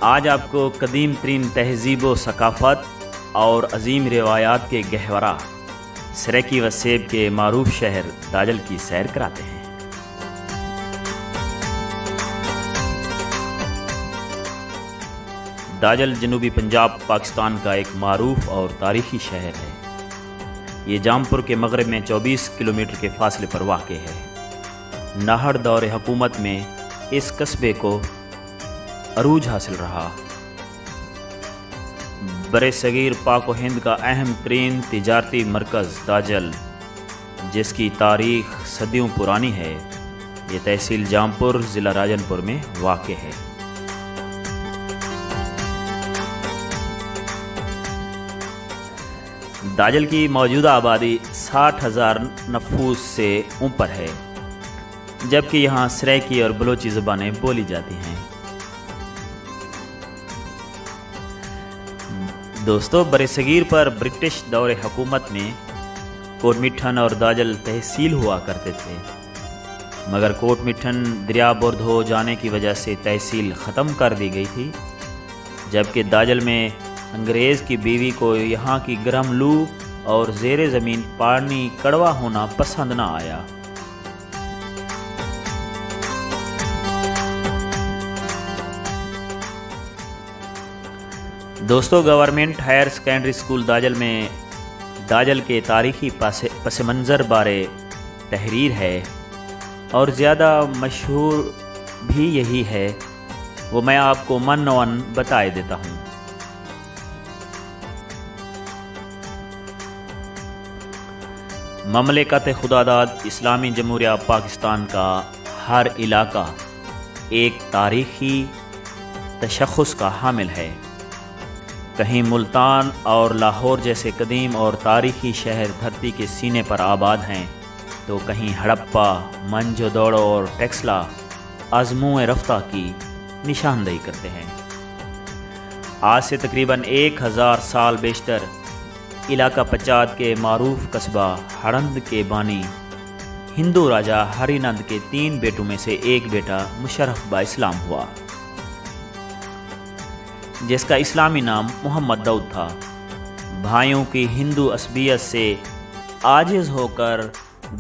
آج آپ کو قدیم ترین تہذیب و ثقافت اور عظیم روایات کے گہورہ سریکی و سیب کے معروف شہر داجل کی سیر کراتے ہیں۔ داجل جنوبی پنجاب پاکستان کا ایک معروف اور تاریخی شہر ہے۔ یہ جامپور کے مغرب میں 24 کلومیٹر کے فاصلے پر واقع ہے۔ ناہر دور حکومت میں اس قصبے کو عروج حاصل رہا۔ برِ صغیر پاک و ہند کا اہم ترین تجارتی مرکز داجل، جس کی تاریخ صدیوں پرانی ہے، یہ تحصیل جامپور ضلع راجن پور میں واقع ہے۔ داجل کی موجودہ آبادی 60,000 نفوس سے اوپر ہے، جبکہ یہاں سریکی اور بلوچی زبانیں بولی جاتی ہیں۔ دوستو، برصغیر پر برٹش دور حکومت میں کوٹ مٹھن اور داجل تحصیل ہوا کرتے تھے، مگر کوٹ مٹھن دریا برد ہو جانے کی وجہ سے تحصیل ختم کر دی گئی تھی، جبکہ داجل میں انگریز کی بیوی کو یہاں کی گرم لو اور زیر زمین پانی کڑوا ہونا پسند نہ آیا۔ دوستو، گورنمنٹ ہائر سیکنڈری سکول داجل میں داجل کے تاریخی پس منظر بارے تحریر ہے، اور زیادہ مشہور بھی یہی ہے، وہ میں آپ کو من بتائے دیتا ہوں۔ مملکت خداداد اسلامی جمہوریہ پاکستان کا ہر علاقہ ایک تاریخی تشخص کا حامل ہے۔ کہیں ملتان اور لاہور جیسے قدیم اور تاریخی شہر دھرتی کے سینے پر آباد ہیں، تو کہیں ہڑپا، منجو دوڑو اور ٹیکسلا آزموئے رفتہ کی نشاندہی کرتے ہیں۔ آج سے تقریباً 1000 سال بیشتر علاقہ پچاد کے معروف قصبہ ہڑند کے بانی ہندو راجہ ہری نند کے 3 بیٹوں میں سے ایک بیٹا مشرف با اسلام ہوا، جس کا اسلامی نام محمد داؤد تھا۔ بھائیوں کی ہندو عصبیت سے عاجز ہو کر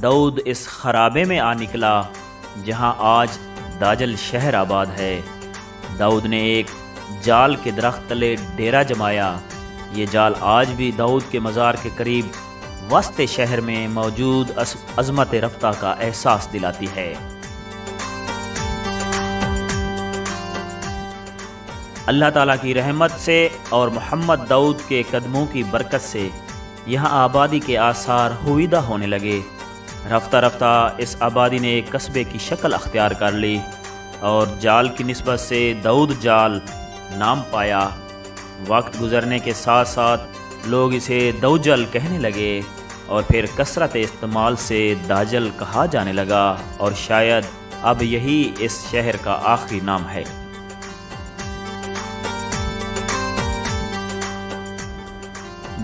داؤد اس خرابے میں آ نکلا جہاں آج داجل شہر آباد ہے۔ داؤد نے ایک جال کے درخت تلے ڈیرا جمایا۔ یہ جال آج بھی داؤد کے مزار کے قریب وسط شہر میں موجود عظمت رفتہ کا احساس دلاتی ہے۔ اللہ تعالیٰ کی رحمت سے اور محمد داؤد کے قدموں کی برکت سے یہاں آبادی کے آثار ہویدہ ہونے لگے۔ رفتہ رفتہ اس آبادی نے ایک قصبے کی شکل اختیار کر لی اور جال کی نسبت سے داؤد جال نام پایا۔ وقت گزرنے کے ساتھ ساتھ لوگ اسے دوجل کہنے لگے، اور پھر کثرت استعمال سے داجل کہا جانے لگا، اور شاید اب یہی اس شہر کا آخری نام ہے۔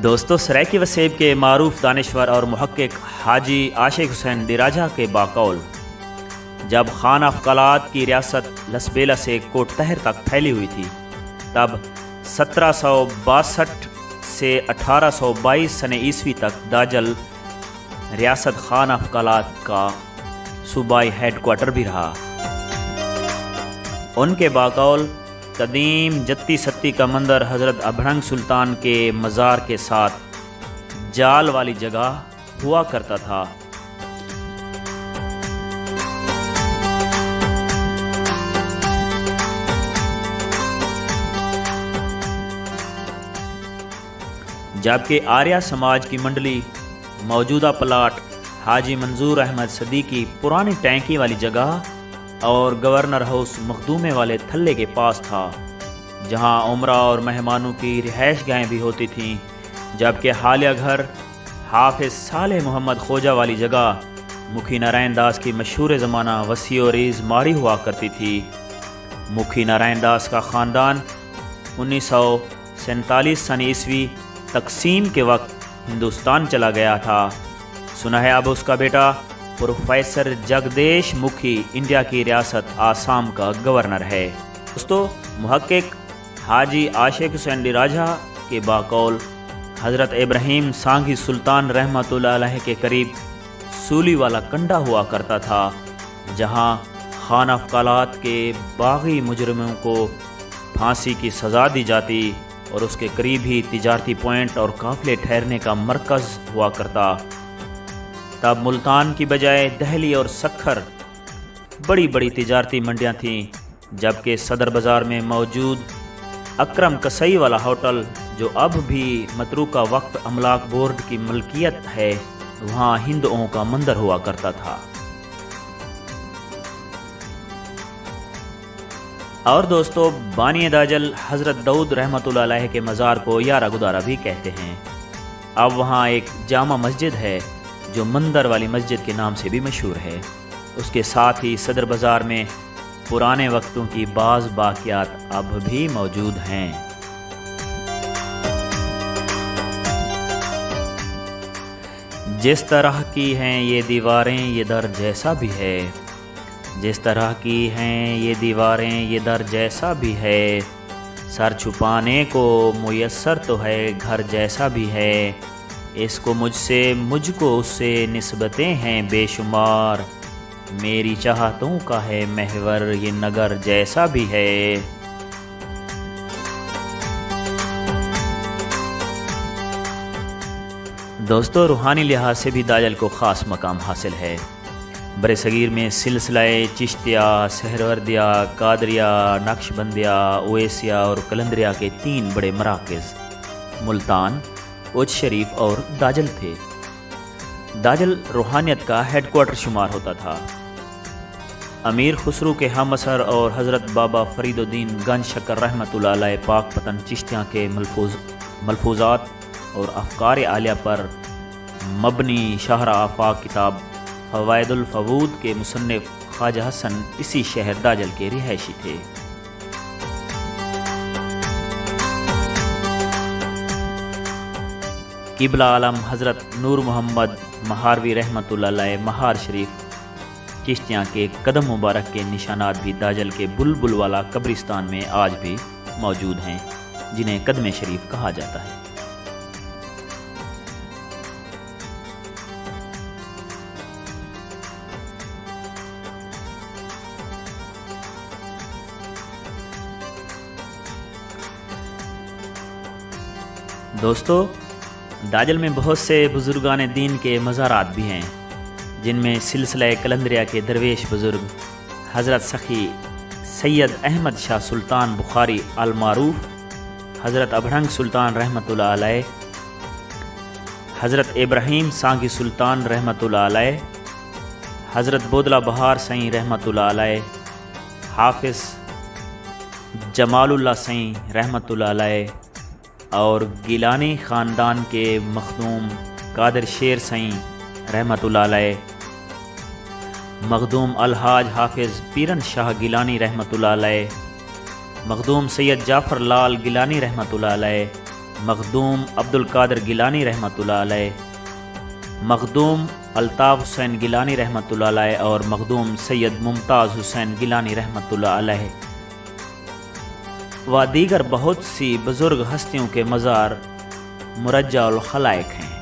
دوستو، سریکی و سیب کے معروف دانشور اور محقق حاجی عاشق حسین ڈیراجہ کے باقول جب خان افقالات کی ریاست لسبیلا سے کوٹ طاہر تک پھیلی ہوئی تھی، تب 1762 سے 1822 سن عیسوی تک داجل ریاست خان افقالات کا صوبائی ہیڈ کوارٹر بھی رہا۔ ان کے باقول قدیم جتی ستی کا مندر حضرت ابھرنگ سلطان کے مزار کے ساتھ جال والی جگہ ہوا کرتا تھا۔ جبکہ آریہ سماج کی منڈلی موجودہ پلاٹ حاجی منظور احمد صدیقی پرانی ٹینکی والی جگہ اور گورنر ہاؤس مخدومے والے تھلے کے پاس تھا، جہاں عمرہ اور مہمانوں کی رہائش گاہیں بھی ہوتی تھیں، جبکہ حالیہ گھر حافظ صالح محمد خوجہ والی جگہ مکھی نارائن داس کی مشہور زمانہ وسیع و ریز ماڑی ہوا کرتی تھی۔ مکھی نارائن داس کا خاندان 1947 سن عیسوی تقسیم کے وقت ہندوستان چلا گیا تھا۔ سنا ہے اب اس کا بیٹا پروفیسر جگدیش مکھی انڈیا کی ریاست آسام کا گورنر ہے۔ دوستو، محقق حاجی عاشق حسین راجہ کے باقول حضرت ابراہیم سانگھی سلطان رحمۃ اللہ علیہ کے قریب سولی والا کنڈا ہوا کرتا تھا، جہاں خانہ قلات کے باغی مجرموں کو پھانسی کی سزا دی جاتی اور اس کے قریب ہی تجارتی پوائنٹ اور قافلے ٹھہرنے کا مرکز ہوا کرتا۔ تب ملتان کی بجائے دہلی اور سکھر بڑی بڑی تجارتی منڈیاں تھیں، جبکہ صدر بازار میں موجود اکرم کسائی والا ہوٹل، جو اب بھی متروکہ وقف املاک بورڈ کی ملکیت ہے، وہاں ہندوؤں کا مندر ہوا کرتا تھا۔ اور دوستو، بانی داجل حضرت داؤد رحمۃ اللہ علیہ کے مزار کو یارہ گدارہ بھی کہتے ہیں۔ اب وہاں ایک جامع مسجد ہے جو مندر والی مسجد کے نام سے بھی مشہور ہے۔ اس کے ساتھ ہی صدر بازار میں پرانے وقتوں کی بعض باقیات اب بھی موجود ہیں۔ جس طرح کی ہیں یہ دیواریں یہ در جیسا بھی ہے، جس طرح کی ہیں یہ دیواریں یہ در جیسا بھی ہے، سر چھپانے کو میسر تو ہے گھر جیسا بھی ہے، اس کو مجھ سے مجھ کو اس سے نسبتیں ہیں بے شمار، میری چاہتوں کا ہے محور یہ نگر جیسا بھی ہے۔ دوستو، روحانی لحاظ سے بھی داجل کو خاص مقام حاصل ہے۔ بر صغیر میں سلسلہ چشتیہ، سہروردیہ، قادریہ، نقشبندیہ، اویسیہ اور قلندریہ کے 3 بڑے مراکز ملتان، اچ شریف اور داجل تھے۔ داجل روحانیت کا ہیڈ کوارٹر شمار ہوتا تھا۔ امیر خسرو کے ہم اثر اور حضرت بابا فرید الدین گنج شکر رحمۃ اللہ علیہ پاک پتن چشتیاں کے ملفوظات اور افکار عالیہ پر مبنی شاہراہ آفاق کتاب فوائد الفوود کے مصنف خواجہ حسن اسی شہر داجل کے رہائشی تھے۔ قبلہ عالم حضرت نور محمد مہاروی رحمۃ اللہ علیہ مہار شریف چشتیاں کے قدم مبارک کے نشانات بھی داجل کے بلبل والا قبرستان میں آج بھی موجود ہیں، جنہیں قدم شریف کہا جاتا ہے۔ دوستو، داجل میں بہت سے بزرگان دین کے مزارات بھی ہیں، جن میں سلسلہ قلندریہ کے درویش بزرگ حضرت سخی سید احمد شاہ سلطان بخاری المعروف، حضرت ابڑھنگ سلطان رحمۃ اللہ علیہ، حضرت ابراہیم سانگھی سلطان رحمۃ اللہ علیہ، حضرت بودلہ بہار سائیں رحمۃ اللہ علیہ، حافظ جمال اللہ سائیں رحمۃ اللہ علیہ، اور گیلانی خاندان کے مخدوم قادر شیر سائیں رحمۃ اللہ علیہ، مخدوم الحاج حافظ پیرن شاہ گیلانی رحمۃ اللہ علیہ، مخدوم سید جعفر لال گیلانی رحمۃ اللہ علیہ، مخدوم عبد القادر گیلانی رحمۃ اللہ علیہ، مخدوم الطاف حسین گیلانی رحمۃ اللہ علیہ، اور مخدوم سید ممتاز حسین گیلانی رحمۃ اللہ علیہ و دیگر بہت سی بزرگ ہستیوں کے مزار مرجع الخلائق ہیں۔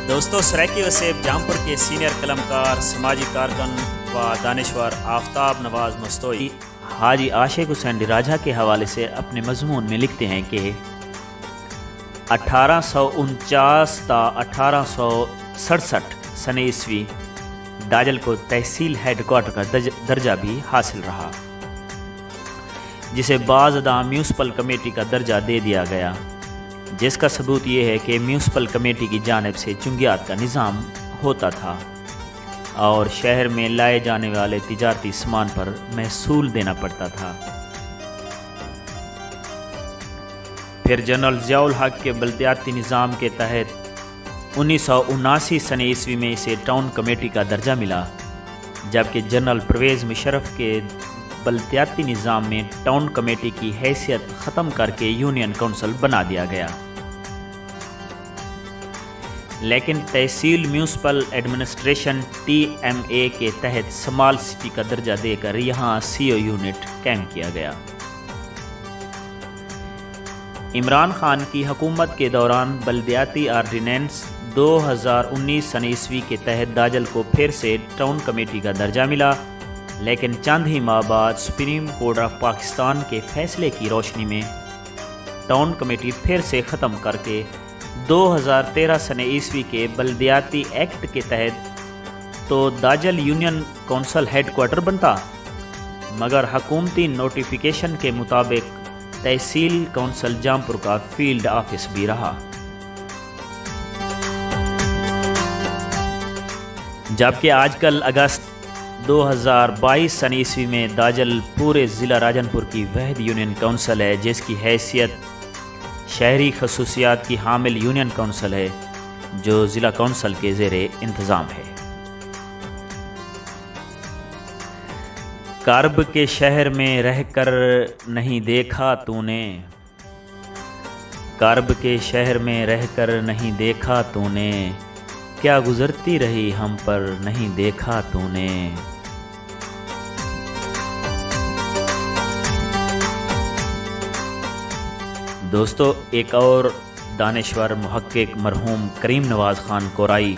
دوستو، سرائکی وسیب جامپور کے سینئر قلمکار، سماجی کارکن و دانشور آفتاب نواز مستوئی حاجی عاشق حسین راجہ کے حوالے سے اپنے مضمون میں لکھتے ہیں کہ 1849 تا 1867 سن عیسوی داجل کو تحصیل ہیڈ کوارٹر کا درجہ بھی حاصل رہا، جسے بعض ازاں میونسپل کمیٹی کا درجہ دے دیا گیا، جس کا ثبوت یہ ہے کہ میونسپل کمیٹی کی جانب سے چنگیات کا نظام ہوتا تھا اور شہر میں لائے جانے والے تجارتی سامان پر محصول دینا پڑتا تھا۔ پھر جنرل ضیاء الحق کے بلدیاتی نظام کے تحت 1979 سن عیسوی میں اسے ٹاؤن کمیٹی کا درجہ ملا، جبکہ جنرل پرویز مشرف کے بلدیاتی نظام میں ٹاؤن کمیٹی کی حیثیت ختم کر کے یونین کونسل بنا دیا گیا۔ لیکن تحصیل میونسپل ایڈمنسٹریشن TMA کے تحت اسمال سٹی کا درجہ دے کر یہاں CO یونٹ قائم کیا گیا۔ عمران خان کی حکومت کے دوران بلدیاتی آرڈیننس 2019 کے تحت داجل کو پھر سے ٹاؤن کمیٹی کا درجہ ملا، لیکن چند ہی ماہ بعد سپریم کورٹ آف پاکستان کے فیصلے کی روشنی میں ٹاؤن کمیٹی پھر سے ختم کر کے 2013 کے بلدیاتی ایکٹ کے تحت تو داجل یونین کونسل ہیڈ کوارٹر بنتا، مگر حکومتی نوٹیفیکیشن کے مطابق تحصیل کونسل جامپور کا فیلڈ آفس بھی رہا۔ جبکہ آج کل اگست 2022 میں داجل پورے ضلع راجن پور کی واحد یونین کونسل ہے، جس کی حیثیت شہری خصوصیات کی حامل یونین کونسل ہے، جو ضلع کونسل کے زیر انتظام ہے۔ کرب کے شہر میں رہ کر نہیں دیکھا تو نے، کرب کے شہر میں رہ کر نہیں دیکھا تو نے، کیا گزرتی رہی ہم پر نہیں دیکھا تو نے۔ دوستو، ایک اور دانشور محقق مرحوم کریم نواز خان کورائی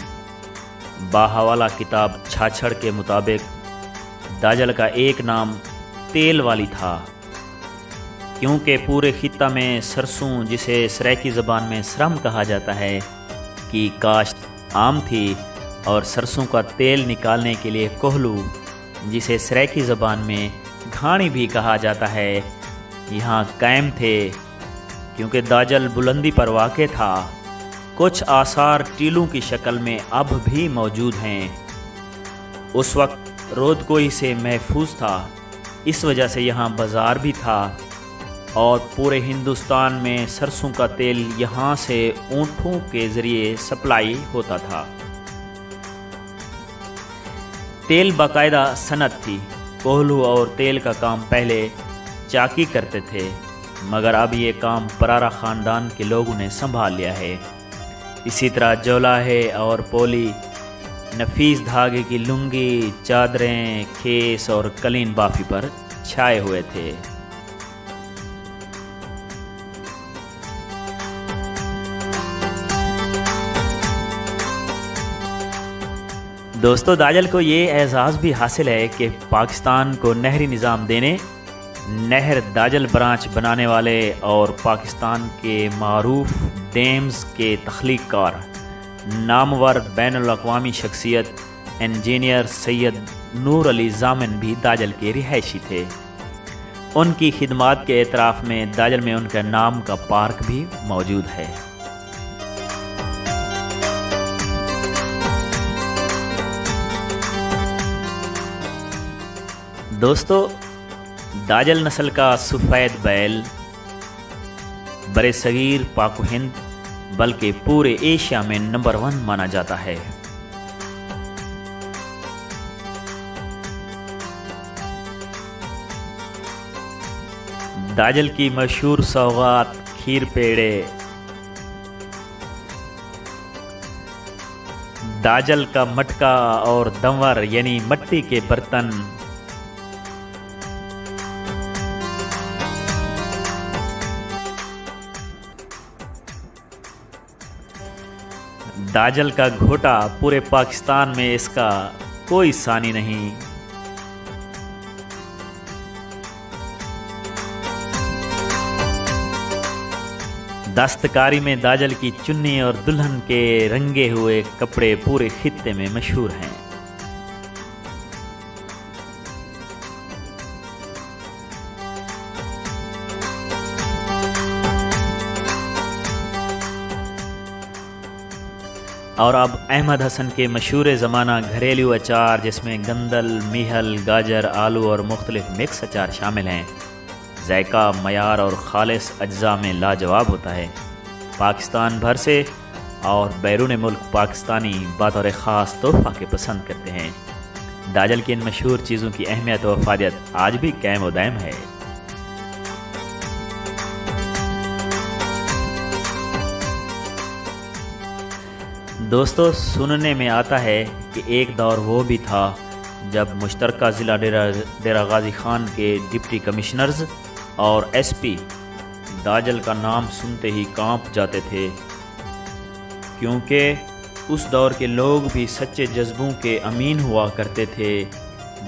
باحوالہ کتاب چھاچھڑ کے مطابق داجل کا ایک نام تیل والی تھا، کیونکہ پورے خطہ میں سرسوں، جسے سرائکی زبان میں سرم کہا جاتا ہے، کی کاشت عام تھی، اور سرسوں کا تیل نکالنے کے لیے کوہلو، جسے سرائکی زبان میں گھاڑی بھی کہا جاتا ہے، یہاں قائم تھے۔ کیونکہ داجل بلندی پر واقع تھا، کچھ آثار ٹیلوں کی شکل میں اب بھی موجود ہیں۔ اس وقت رودکوئی سے محفوظ تھا، اس وجہ سے یہاں بازار بھی تھا، اور پورے ہندوستان میں سرسوں کا تیل یہاں سے اونٹوں کے ذریعے سپلائی ہوتا تھا۔ تیل باقاعدہ صنعت تھی، کوہلو اور تیل کا کام پہلے چاکی کرتے تھے، مگر اب یہ کام پرارا خاندان کے لوگوں نے سنبھال لیا ہے۔ اسی طرح جولاہے اور پولی، نفیس دھاگے کی لنگی، چادریں، کھیس اور قلین بافی پر چھائے ہوئے تھے۔ دوستو، داجل کو یہ اعزاز بھی حاصل ہے کہ پاکستان کو نہری نظام دینے، نہر داجل برانچ بنانے والے اور پاکستان کے معروف ڈیمز کے تخلیق کار، نامور بین الاقوامی شخصیت انجینئر سید نور علی ضامن بھی داجل کے رہائشی تھے۔ ان کی خدمات کے اعتراف میں داجل میں ان کا نام کا پارک بھی موجود ہے۔ دوستو، داجل نسل کا سفید بیل برے صغیر پاک و ہند بلکہ پورے ایشیا میں نمبر 1 مانا جاتا ہے۔ داجل کی مشہور سوغات کھیر پیڑے، داجل کا مٹکا اور دنور یعنی مٹی کے برتن، داجل کا گھوٹا، پورے پاکستان میں اس کا کوئی ثانی نہیں۔ دستکاری میں داجل کی چنی اور دلہن کے رنگے ہوئے کپڑے پورے خطے میں مشہور ہیں۔ اور اب احمد حسن کے مشہور زمانہ گھریلو اچار، جس میں گندل، میہل، گاجر، آلو اور مختلف مکس اچار شامل ہیں، ذائقہ، معیار اور خالص اجزاء میں لاجواب ہوتا ہے۔ پاکستان بھر سے اور بیرون ملک پاکستانی بطور خاص تحفہ کے پسند کرتے ہیں۔ داجل کی ان مشہور چیزوں کی اہمیت و افادیت آج بھی قائم و دائم ہے۔ دوستو سننے میں آتا ہے کہ ایک دور وہ بھی تھا جب مشترکہ ضلع ڈیرہ غازی خان کے ڈپٹی کمشنرز اور ایس پی داجل کا نام سنتے ہی کانپ جاتے تھے، کیونکہ اس دور کے لوگ بھی سچے جذبوں کے امین ہوا کرتے تھے۔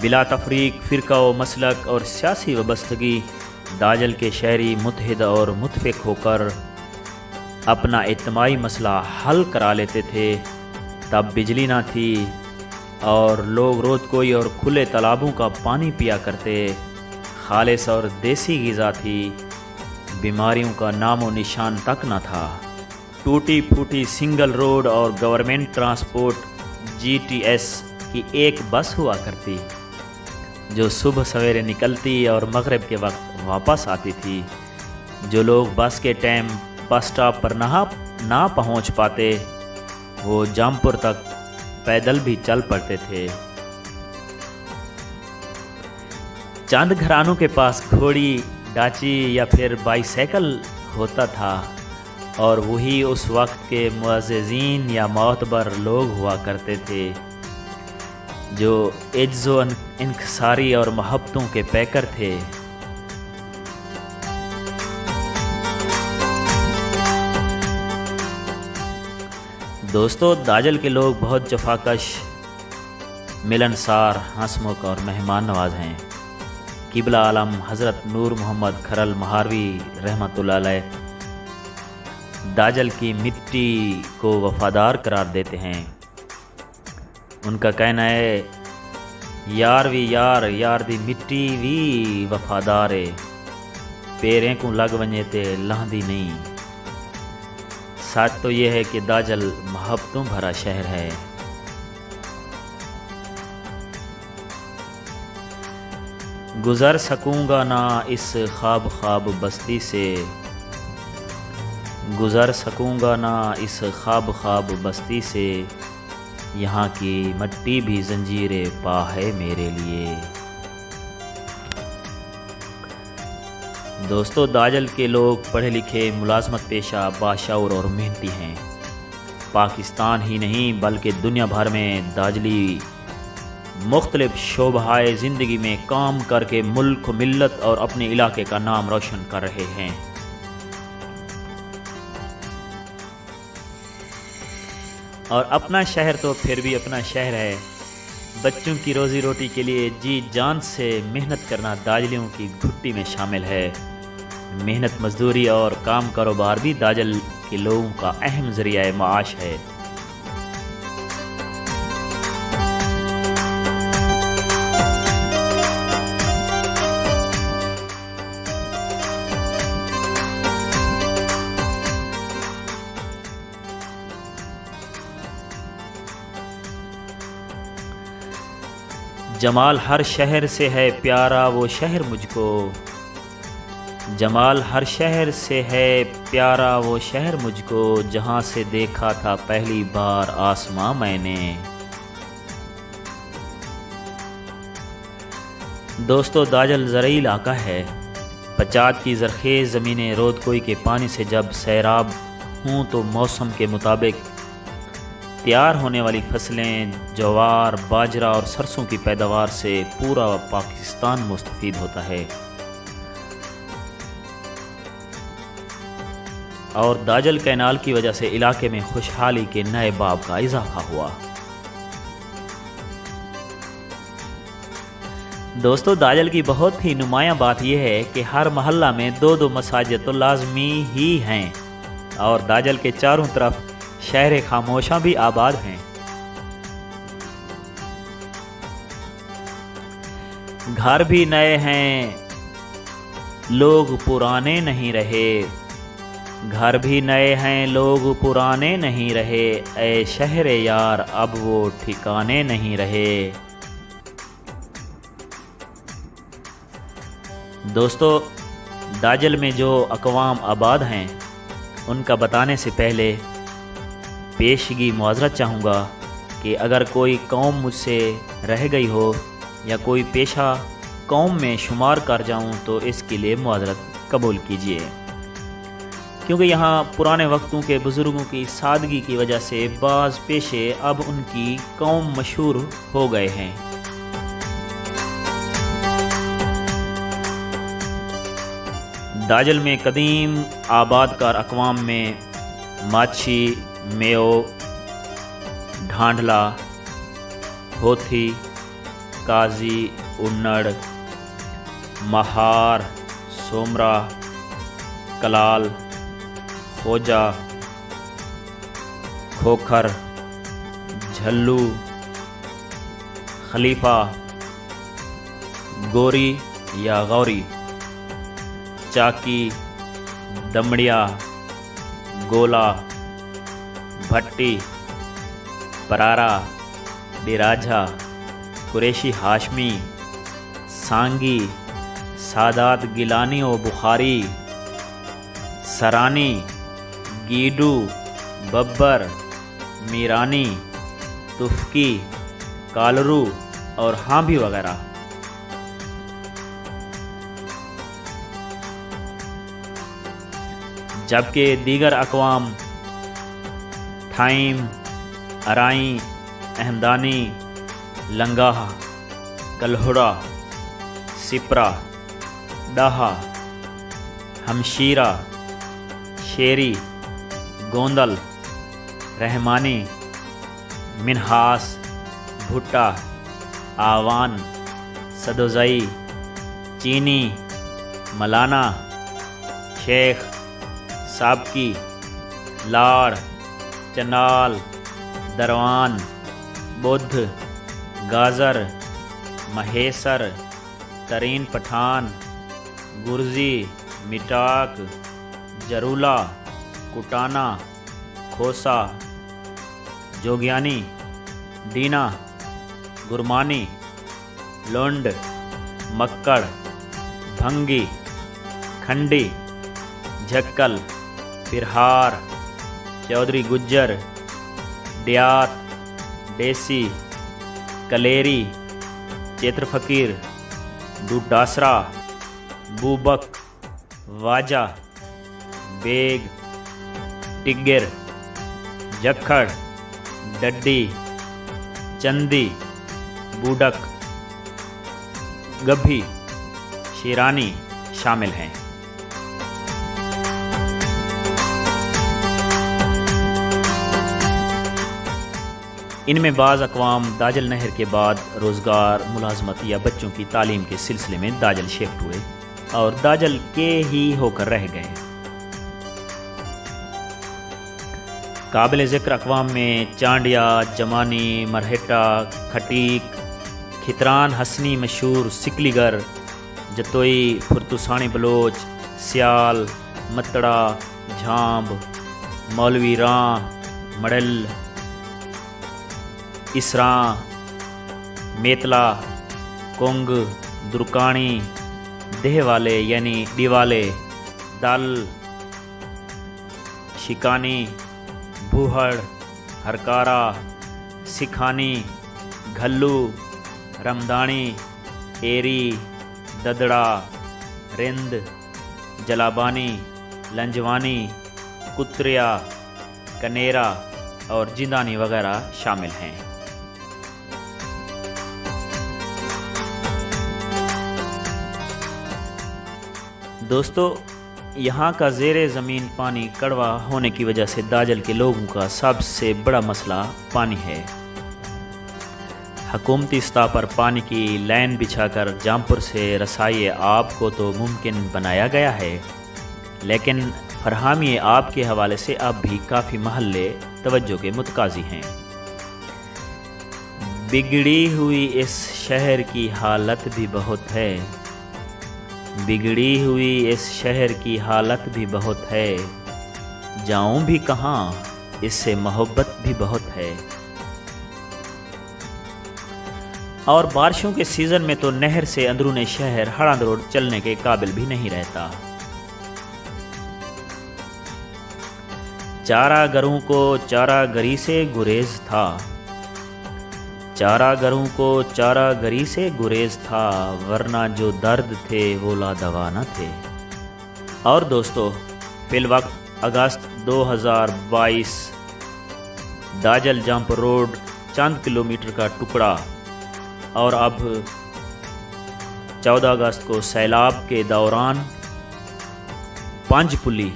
بلا تفریق فرقہ و مسلک اور سیاسی وابستگی داجل کے شہری متحد اور متفق ہو کر اپنا اجتماعی مسئلہ حل کرا لیتے تھے۔ تب بجلی نہ تھی اور لوگ رود کوئی اور کھلے تالابوں کا پانی پیا کرتے، خالص اور دیسی غذا تھی، بیماریوں کا نام و نشان تک نہ تھا۔ ٹوٹی پھوٹی سنگل روڈ اور گورنمنٹ ٹرانسپورٹ GTS کی ایک بس ہوا کرتی، جو صبح سویرے نکلتی اور مغرب کے وقت واپس آتی تھی۔ جو لوگ بس کے ٹائم بس سٹاپ پر نہ پہنچ پاتے، وہ جامپور تک پیدل بھی چل پڑتے تھے۔ چند گھرانوں کے پاس گھوڑی، ڈاچی یا پھر بائی سائیکل ہوتا تھا، اور وہی اس وقت کے معززین یا معتبر لوگ ہوا کرتے تھے، جو عجز و انکساری اور محبتوں کے پیکر تھے۔ دوستو داجل کے لوگ بہت جفاکش، ملنسار، ہنسمکھ اور مہمان نواز ہیں۔ قبلہ عالم حضرت نور محمد کھرل مہاروی رحمۃ اللہ علیہ داجل کی مٹی کو وفادار قرار دیتے ہیں۔ ان کا کہنا ہے، یار وی یار، یار دی مٹی وی وفادار ہے، پیریں کو لگ ونجے تے لہندی نہیں۔ سچ تو یہ ہے کہ داجل محبتوں بھرا شہر ہے۔ گزر سکوں گا نہ اس خواب بستی سے، گزر سکوں گا نہ اس خواب بستی سے، یہاں کی مٹی بھی زنجیر پا ہے میرے لیے۔ دوستو داجل کے لوگ پڑھے لکھے، ملازمت پیشہ، باشعور اور محنتی ہیں۔ پاکستان ہی نہیں بلکہ دنیا بھر میں داجلی مختلف شعبۂ زندگی میں کام کر کے ملک، ملت اور اپنے علاقے کا نام روشن کر رہے ہیں۔ اور اپنا شہر تو پھر بھی اپنا شہر ہے۔ بچوں کی روزی روٹی کے لیے جی جان سے محنت کرنا داجلیوں کی گھٹی میں شامل ہے۔ محنت مزدوری اور کام کاروبار بھی داجل کے لوگوں کا اہم ذریعہ معاش ہے۔ جمال ہر شہر سے ہے پیارا وہ شہر مجھ کو، جمال ہر شہر سے ہے پیارا وہ شہر مجھ کو، جہاں سے دیکھا تھا پہلی بار آسماں میں نے۔ دوستو داجل زرعی علاقہ ہے۔ پچات کی زرخیز زمینیں رود کوئی کے پانی سے جب سیراب ہوں تو موسم کے مطابق تیار ہونے والی فصلیں جوار، باجرہ اور سرسوں کی پیداوار سے پورا پاکستان مستفید ہوتا ہے۔ اور داجل کینال کی وجہ سے علاقے میں خوشحالی کے نئے باب کا اضافہ ہوا۔ دوستو داجل کی بہت ہی نمایاں بات یہ ہے کہ ہر محلہ میں 2 مساجد تو لازمی ہی ہیں، اور داجل کے چاروں طرف شہر خاموشاں بھی آباد ہیں۔ گھر بھی نئے ہیں، لوگ پرانے نہیں رہے، گھر بھی نئے ہیں، لوگ پرانے نہیں رہے، اے شہر یار اب وہ ٹھکانے نہیں رہے۔ دوستو داجل میں جو اقوام آباد ہیں ان کا بتانے سے پہلے پیشگی معذرت چاہوں گا کہ اگر کوئی قوم مجھ سے رہ گئی ہو یا کوئی پیشہ قوم میں شمار کر جاؤں تو اس کے لیے معذرت قبول کیجیے۔ کیونکہ یہاں پرانے وقتوں کے بزرگوں کی سادگی کی وجہ سے بعض پیشے اب ان کی قوم مشہور ہو گئے ہیں۔ داجل میں قدیم آباد کار اقوام میں ماچھی، میو، ڈھانڈلا، ہوتھی، کازی، انڑ، مہار، سومرا، کلال، خوجا، کھوکھر، جھلو، خلیفہ، گوری یا غوری، چاکی، دمڑیا، گولا، بھٹی، پرارا، ڈیراجھا، قریشی ہاشمی، سانگی، سادات گیلانی و بخاری، سرانی، گیڈو، ببر، میرانی، تفکی، کالرو اور ہانبھی وغیرہ۔ جبکہ دیگر اقوام ٹھائیم، ارائیں، احمدانی، لنگاہ، کلہڑا، سپرا، ڈاہا، ہمشیرہ، شیری، گوندل، رحمانی، منہاس، بھٹا، آوان، سدوزئی، چینی، ملانا، شیخ، سابکی، لاڑ، چنال، دروان، بدھ، گازر، مہیسر، ترین پٹھان، گرزی، مٹاک، جرولا، کٹانا، کھوسا، جوگیانی، ڈینا، گرمانی، لونڈ، مکڑ، بھنگی، کھنڈی، جھکل، پرہار، چودھری گجر، ڈیات، ڈیسی، کلیری، چیتر فقیر، ڈوڈاسرا، بوبک، واجہ، بیگ، ٹگر، جکھڑ، ڈڈی، چندی، بوڈک، گبھی، شیرانی شامل ہیں۔ ان میں بعض اقوام داجل نہر کے بعد روزگار، ملازمت یا بچوں کی تعلیم کے سلسلے میں داجل شفٹ ہوئے اور داجل کے ہی ہو کر رہ گئے۔ قابل ذکر اقوام میں چانڈیا، جمانی، مرہٹا، کھٹیک، کھتران حسنی مشہور، سکلی گر، جتوئی، پھرتوسانی بلوچ، سیال، متڑا، جھامب، مولوی راں، مڑل، اسراں، میتلا، کنگ، درکانی، دہ والے یعنی ڈیوالے، دل، شکانی، بوہڑ، ہرکارا، سکھانی، گھلو، رمدانی، ایری، ددڑا، رند، جلابانی، لنجوانی، کتریا، کنیرا اور جندانی وغیرہ شامل ہیں۔ دوستو، یہاں کا زیر زمین پانی کڑوا ہونے کی وجہ سے داجل کے لوگوں کا سب سے بڑا مسئلہ پانی ہے۔ حکومتی سطح پر پانی کی لائن بچھا کر جامپور سے رسائی آب کو تو ممکن بنایا گیا ہے، لیکن فراہمی آب کے حوالے سے اب بھی کافی محلے توجہ کے متقاضی ہیں۔ بگڑی ہوئی اس شہر کی حالت بھی بہت ہے، بگڑی ہوئی اس شہر کی حالت بھی بہت ہے، جاؤں بھی کہاں اس سے محبت بھی بہت ہے۔ اور بارشوں کے سیزن میں تو نہر سے اندرون شہر ہڑاں دروڑ چلنے کے قابل بھی نہیں رہتا۔ چارہ گروں کو چارہ گری سے گریز تھا، چارہ گروں کو چارہ گری سے گریز تھا، ورنہ جو درد تھے وہ لا دوا نہ تھے۔ اور دوستو، فی الوقت اگست 2022 داجل جمپ روڈ چند کلومیٹر کا ٹکڑا، اور اب 14 اگست کو سیلاب کے دوران پانچ پلی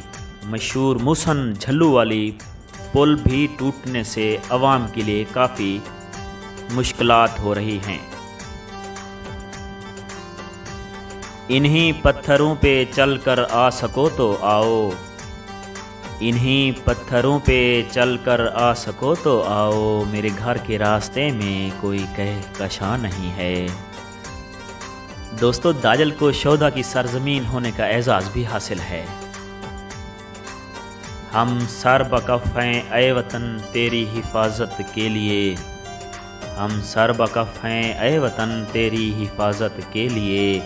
مشہور موسن جھلو والی پل بھی ٹوٹنے سے عوام کے لیے کافی مشکلات ہو رہی ہیں۔ انہی پتھروں پہ چل کر آ سکو تو آؤ، انہی پتھروں پہ چل کر آ سکو تو آؤ، میرے گھر کے راستے میں کوئی کہکشاں نہیں ہے۔ دوستو، داجل کو شہداء کی سرزمین ہونے کا اعزاز بھی حاصل ہے۔ ہم سر بکف ہیں اے وطن تیری حفاظت کے لیے، ہم سر بکف ہیں اے وطن تیری حفاظت کے لیے،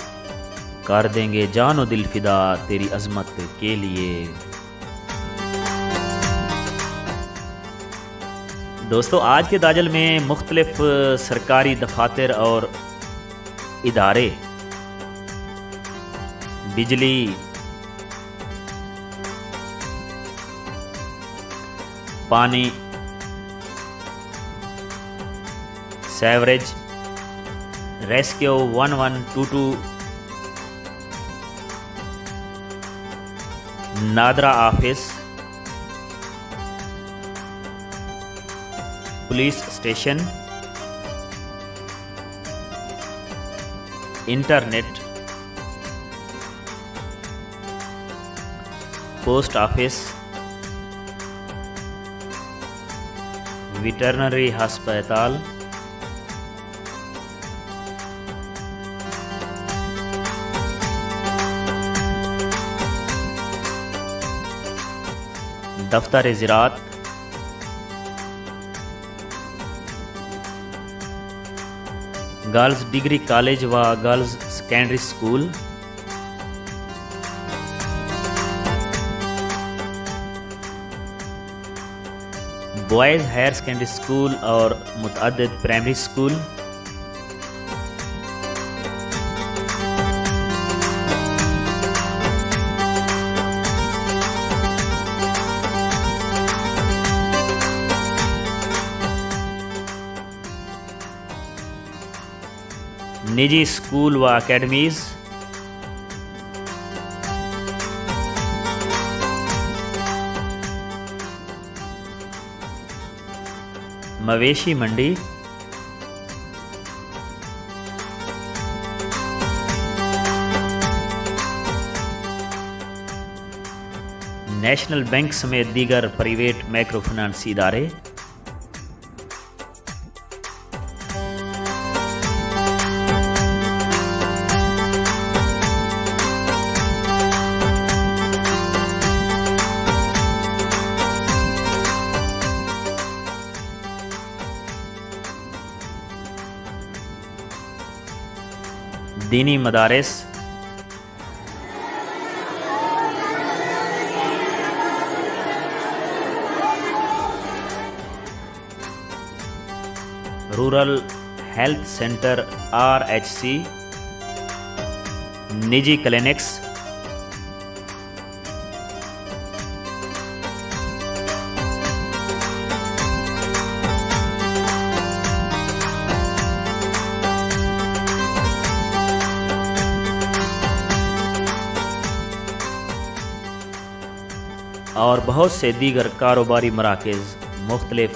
کر دیں گے جان و دل فدا تیری عظمت کے لیے۔ دوستو، آج کے داجل میں مختلف سرکاری دفاتر اور ادارے، بجلی، پانی، sewerage, rescue 1122، NADRA office, police station, internet, post office, veterinary ہسپتال، دفتر زراعت، گرلز ڈگری کالج و girls secondary school, boys higher secondary school اور متعدد پرائمری اسکول، نجی اسکول و اکیڈمیز، مویشی منڈی، نیشنل بینک سمیت دیگر پرائیویٹ مائکرو فنانسی ادارے، دینی مدارس، رورل ہیلتھ سینٹر RHC، نجی کلینکس، اور بہت سے دیگر کاروباری مراکز مختلف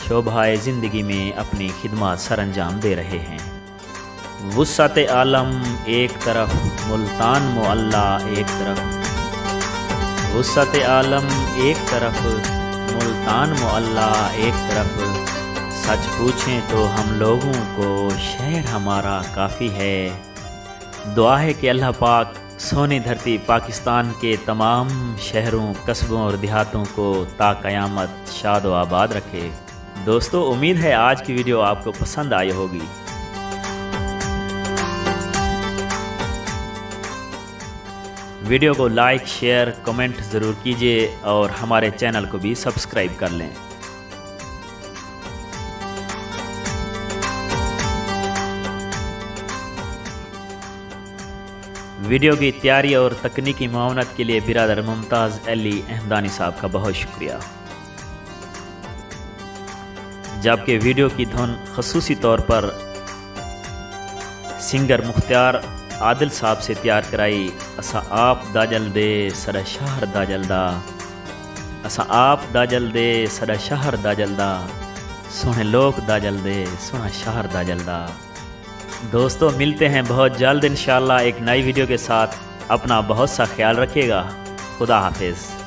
شعبۂ زندگی میں اپنی خدمات سر انجام دے رہے ہیں۔ وسعت عالم ایک طرف، ملتان معلیٰ ایک طرف، وسعت عالم ایک طرف، ملتان معلیٰ ایک طرف، سچ پوچھیں تو ہم لوگوں کو شہر ہمارا کافی ہے۔ دعا ہے کہ اللہ پاک سونی دھرتی پاکستان کے تمام شہروں، قصبوں اور دیہاتوں کو تا قیامت شاد و آباد رکھے۔ دوستو، امید ہے آج کی ویڈیو آپ کو پسند آئی ہوگی۔ ویڈیو کو لائک، شیئر، کمنٹ ضرور کیجیے اور ہمارے چینل کو بھی سبسکرائب کر لیں۔ ویڈیو کی تیاری اور تکنیکی معاونت کے لیے برادر ممتاز علی احمدانی صاحب کا بہت شکریہ، جبکہ ویڈیو کی دھن خصوصی طور پر سنگر مختار عادل صاحب سے تیار کرائی۔ اسا آپ دا جلدے سڑا شہر دا جلدا، اسا آپ دا جلدے سڑا شہر دا جلدا، سونے لوگ دا جلدے سونا شہر دا جلدا۔ دوستو ملتے ہیں بہت جلد انشاءاللہ ایک نئی ویڈیو کے ساتھ۔ اپنا بہت سا خیال رکھیے گا۔ خدا حافظ۔